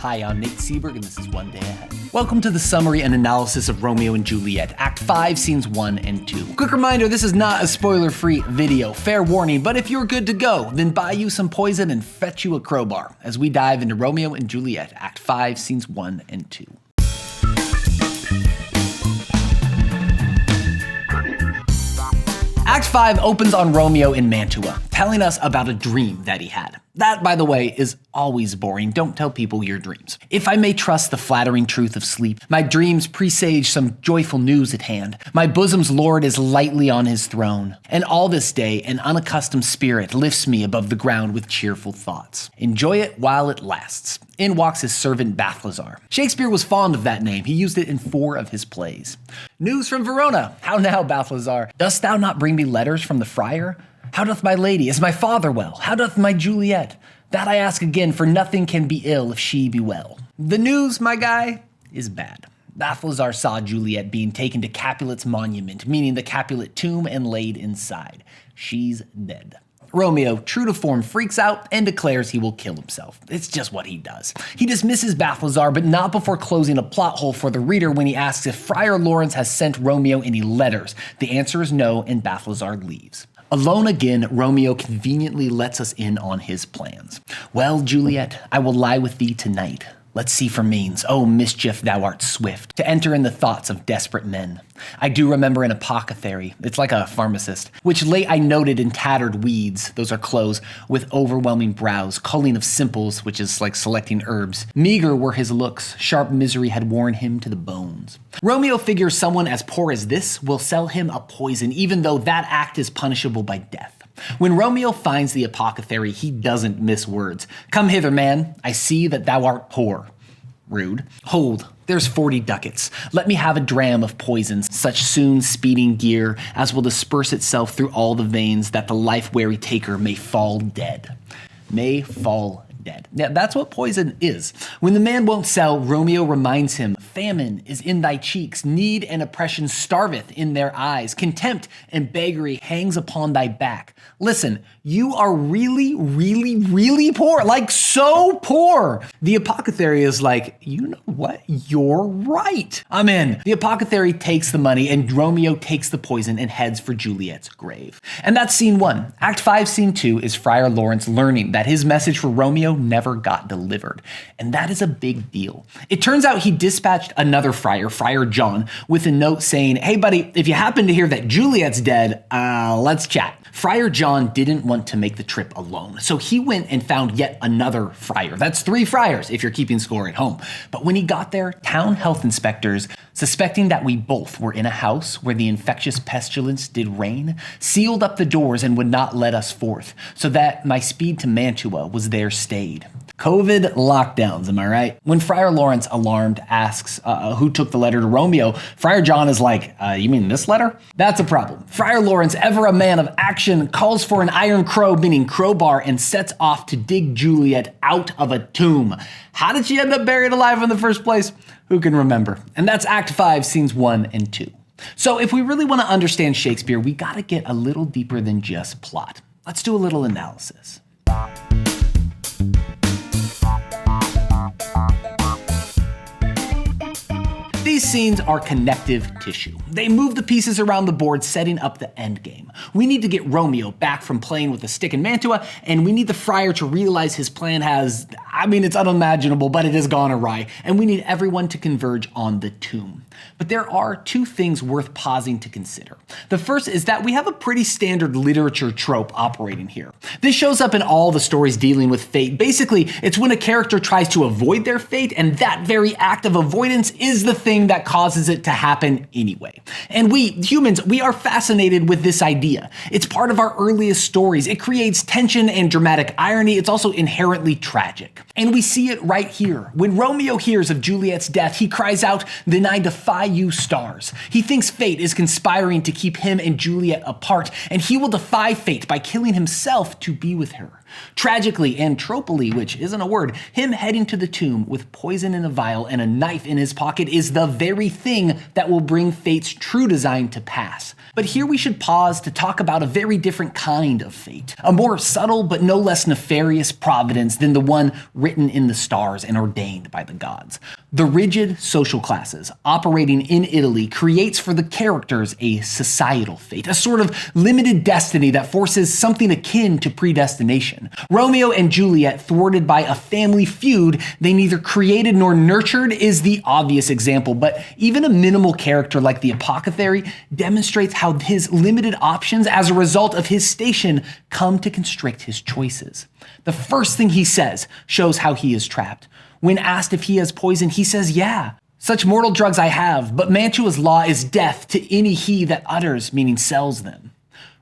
Hi, I'm Nate Seberg, and this is One Day Ahead. Welcome to the summary and analysis of Romeo and Juliet, Act 5, Scenes 1 and 2. Quick reminder, this is not a spoiler-free video. Fair warning, but if you're good to go, then buy you some poison and fetch you a crowbar as we dive into Romeo and Juliet, Act 5, Scenes 1 and 2. Act 5 opens on Romeo in Mantua, telling us about a dream that he had. That, by the way, is always boring. Don't tell people your dreams. If I may trust the flattering truth of sleep, my dreams presage some joyful news at hand. My bosom's lord is lightly on his throne, and all this day an unaccustomed spirit lifts me above the ground with cheerful thoughts. Enjoy it while it lasts. In walks his servant Balthazar. Shakespeare was fond of that name. He used it in 4 of his plays. News from Verona. How now, Balthazar? Dost thou not bring me letters from the friar? How doth my lady? Is my father well? How doth my Juliet? That I ask again, for nothing can be ill if she be well. The news, my guy, is bad. Balthazar saw Juliet being taken to Capulet's monument, meaning the Capulet tomb, and laid inside. She's dead. Romeo, true to form, freaks out and declares he will kill himself. It's just what he does. He dismisses Balthazar, but not before closing a plot hole for the reader when he asks if Friar Lawrence has sent Romeo any letters. The answer is no, and Balthazar leaves. Alone again, Romeo conveniently lets us in on his plans. Well, Juliet, I will lie with thee tonight. Let's see for means, oh mischief, thou art swift, to enter in the thoughts of desperate men. I do remember an apothecary, it's like a pharmacist, which late I noted in tattered weeds, those are clothes, with overwhelming brows, culling of simples, which is like selecting herbs. Meager were his looks, sharp misery had worn him to the bones. Romeo figures someone as poor as this will sell him a poison, even though that act is punishable by death. When Romeo finds the apothecary, he doesn't miss words. Come hither, man. I see that thou art poor. Rude. Hold, there's 40 ducats. Let me have a dram of poison, such soon speeding gear as will disperse itself through all the veins, that the life-weary taker may fall dead. May fall dead. Yeah, that's what poison is. When the man won't sell, Romeo reminds him, famine is in thy cheeks, need and oppression starveth in their eyes, contempt and beggary hangs upon thy back. Listen, you are really, really, really poor, like so poor. The apothecary is like, you know what? You're right. I'm in. The apothecary takes the money and Romeo takes the poison and heads for Juliet's grave. And that's scene 1. Act 5, scene 2 is Friar Lawrence learning that his message for Romeo never got delivered. And that is a big deal. It turns out he dispatched another friar, Friar John, with a note saying, hey buddy, if you happen to hear that Juliet's dead, let's chat. Friar John didn't want to make the trip alone, so he went and found yet another friar. That's 3 friars if you're keeping score at home. But when he got there, town health inspectors, suspecting that we both were in a house where the infectious pestilence did reign, sealed up the doors and would not let us forth, so that my speed to Mantua was there stayed. COVID lockdowns, am I right? When Friar Lawrence, alarmed, asks who took the letter to Romeo, Friar John is like, you mean this letter? That's a problem. Friar Lawrence, ever a man of action, calls for an iron crow, meaning crowbar, and sets off to dig Juliet out of a tomb. How did she end up buried alive in the first place? Who can remember? And that's Act 5, Scenes 1 and 2. So if we really want to understand Shakespeare, we gotta get a little deeper than just plot. Let's do a little analysis. These scenes are connective tissue. They move the pieces around the board, setting up the end game. We need to get Romeo back from playing with a stick in Mantua, and we need the friar to realize his plan it's unimaginable, but it has gone awry, and we need everyone to converge on the tomb. But there are 2 things worth pausing to consider. The first is that we have a pretty standard literature trope operating here. This shows up in all the stories dealing with fate. Basically, it's when a character tries to avoid their fate, and that very act of avoidance is the thing that causes it to happen anyway. And we, humans, we are fascinated with this idea. It's part of our earliest stories. It creates tension and dramatic irony. It's also inherently tragic. And we see it right here. When Romeo hears of Juliet's death, he cries out, "Then I defy you, stars." He thinks fate is conspiring to keep him and Juliet apart, and he will defy fate by killing himself to be with her. Tragically and tropically, which isn't a word, him heading to the tomb with poison in a vial and a knife in his pocket is the very thing that will bring fate's true design to pass. But here we should pause to talk about a very different kind of fate, a more subtle but no less nefarious providence than the one written in the stars and ordained by the gods. The rigid social classes operating in Italy creates for the characters a societal fate, a sort of limited destiny that forces something akin to predestination. Romeo and Juliet, thwarted by a family feud they neither created nor nurtured, is the obvious example, but even a minimal character like the apothecary demonstrates how his limited options as a result of his station come to constrict his choices. The first thing he says shows how he is trapped. When asked if he has poison, he says, "Yeah, such mortal drugs I have, but Mantua's law is death to any he that utters," meaning sells them.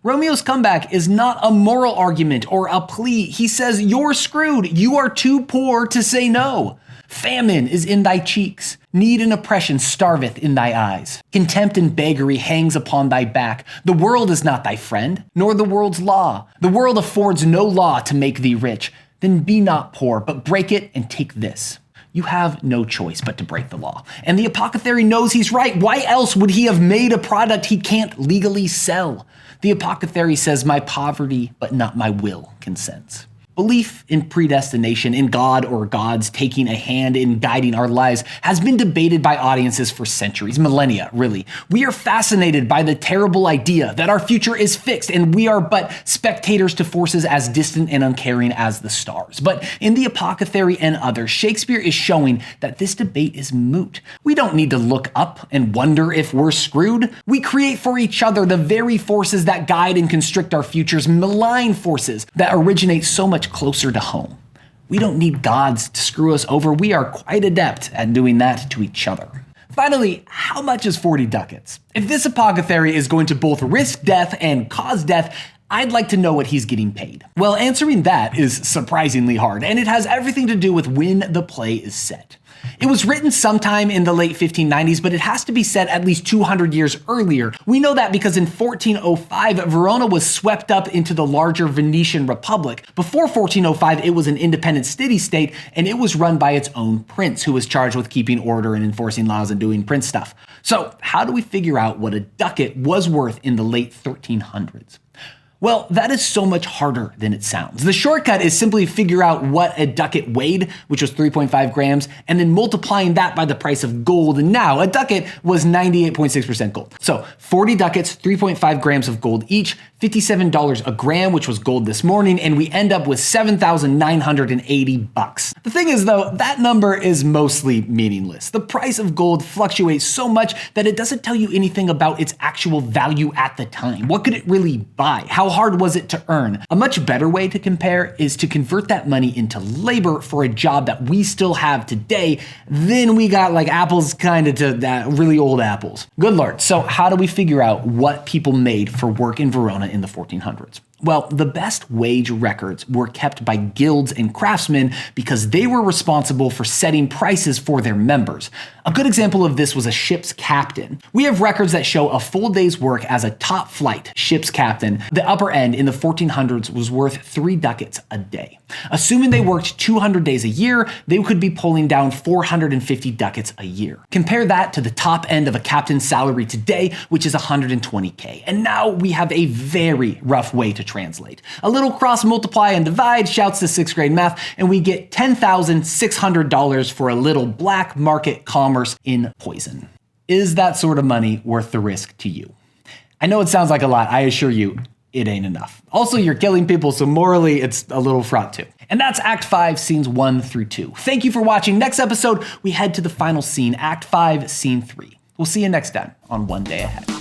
Romeo's comeback is not a moral argument or a plea. He says, "You're screwed. You are too poor to say no. Famine is in thy cheeks. Need and oppression starveth in thy eyes. Contempt and beggary hangs upon thy back. The world is not thy friend, nor the world's law. The world affords no law to make thee rich. Then be not poor, but break it and take this." You have no choice but to break the law. And the apothecary knows he's right. Why else would he have made a product he can't legally sell? The apothecary says, "My poverty, but not my will, consents." Belief in predestination, in God or gods taking a hand in guiding our lives, has been debated by audiences for centuries, millennia, really. We are fascinated by the terrible idea that our future is fixed and we are but spectators to forces as distant and uncaring as the stars. But in The Apothecary and others, Shakespeare is showing that this debate is moot. We don't need to look up and wonder if we're screwed. We create for each other the very forces that guide and constrict our futures, malign forces that originate so much closer to home. We don't need gods to screw us over. We are quite adept at doing that to each other. Finally, how much is 40 ducats? If this apothecary is going to both risk death and cause death, I'd like to know what he's getting paid. Well, answering that is surprisingly hard, and it has everything to do with when the play is set. It was written sometime in the late 1590s, but it has to be set at least 200 years earlier. We know that because in 1405, Verona was swept up into the larger Venetian Republic. Before 1405, it was an independent city-state, and it was run by its own prince, who was charged with keeping order and enforcing laws and doing prince stuff. So how do we figure out what a ducat was worth in the late 1300s? Well, that is so much harder than it sounds. The shortcut is simply figure out what a ducat weighed, which was 3.5 grams, and then multiplying that by the price of gold. And now a ducat was 98.6% gold. So 40 ducats, 3.5 grams of gold each, $57 a gram, which was gold this morning, and we end up with $7,980. The thing is though, that number is mostly meaningless. The price of gold fluctuates so much that it doesn't tell you anything about its actual value at the time. What could it really buy? How hard was it to earn? A much better way to compare is to convert that money into labor for a job that we still have today. Then we got like apples kind of to that really old apples. Good Lord. So how do we figure out what people made for work in Verona in the 1400s? Well, the best wage records were kept by guilds and craftsmen because they were responsible for setting prices for their members. A good example of this was a ship's captain. We have records that show a full day's work as a top flight ship's captain. The upper end in the 1400s was worth 3 ducats a day. Assuming they worked 200 days a year, they could be pulling down 450 ducats a year. Compare that to the top end of a captain's salary today, which is 120K. And now we have a very rough way to translate. A little cross multiply and divide shouts to 6th grade math, and we get $10,600 for a little black market commerce in poison. Is that sort of money worth the risk to you? I know it sounds like a lot. I assure you, it ain't enough. Also, you're killing people, so morally, it's a little fraught too. And that's Act 5, Scenes 1 through 2. Thank you for watching. Next episode, we head to the final scene, Act 5, Scene 3. We'll see you next time on One Day Ahead.